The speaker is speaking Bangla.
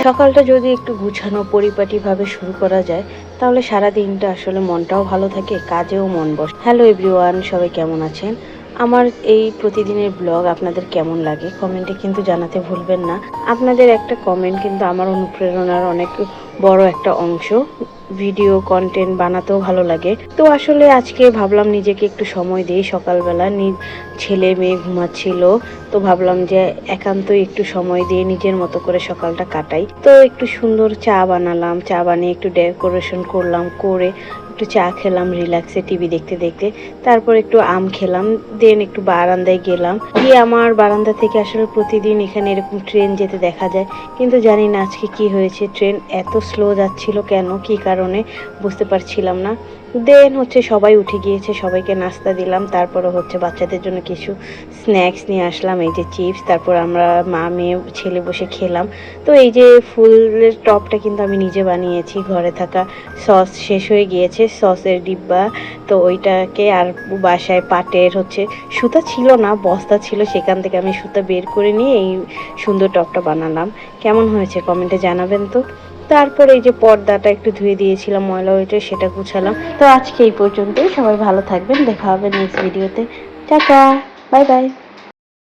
সকালটা যদি একটু গুছানো পরিপাটিভাবে শুরু করা যায় তাহলে সারা দিনটা আসলে মনটাও ভালো থাকে, কাজেও মন বসে। হ্যালো এভরিওয়ান, সবাই কেমন আছেন? আমার এই প্রতিদিনের ব্লগ আপনাদের কেমন লাগে কমেন্টে কিন্তু জানাতে ভুলবেন না। আপনাদের একটা কমেন্ট কিন্তু আমার অনুপ্রেরণার অনেক বড় একটা অংশ। ভিডিও কন্টেন্ট বানাতেও ভালো লাগে। তো আসলে আজকে ভাবলাম নিজেকে একটু সময় দিই। সকালবেলা ছেলে মেয়ে ঘুমাচ্ছিল, তো ভাবলাম যে একান্তই একটু সময় দিয়ে নিজের মতো করে সকালটা কাটাই। তো একটু সুন্দর চা বানালাম, চা বানিয়ে একটু ডেকোরেশন করলাম, করে একটু চা খেলাম রিল্যাক্সে টিভি দেখতে দেখতে। তারপর একটু আম খেলাম, দেন একটু বারান্দায় গেলাম, গিয়ে আমার বারান্দা থেকে আসলে প্রতিদিন এখানে এরকম ট্রেন যেতে দেখা যায়, কিন্তু জানি না আজকে কি হয়েছে, ট্রেন এত স্লো যাচ্ছিল কেন, কি কারণে বুঝতে পারছিলাম না। দেন হচ্ছে সবাই উঠে গিয়েছে, সবাইকে নাস্তা দিলাম, তারপরে হচ্ছে বাচ্চাদের জন্য কিছু স্ন্যাক্স নিয়ে আসলাম, এই যে চিপস, তারপর আমরা মা মেয়ে ছেলে বসে খেলাম। তো এই যে ফুলের টপটা কিন্তু আমি নিজে বানিয়েছি, ঘরে থাকা সস শেষ হয়ে গিয়েছে, সসের ডিব্বা, তো ওইটাকে আর বাসায় পাটের হচ্ছে সুতা ছিল না, বস্তা ছিল, সেখান থেকে আমি সুতা বের করে নিয়ে এই সুন্দর টপটা বানালাম। কেমন হয়েছে কমেন্টে জানাবেন তো। তারপরে এই যে পর্দাটা একটু ধুয়ে দিয়েছিলাম, ময়লা হয়েছে, সেটা গুছালাম। তো আজকে এই পর্যন্তই, সবাই ভালো থাকবেন, দেখা হবে নেক্সট ভিডিওতে। Tata, bye bye.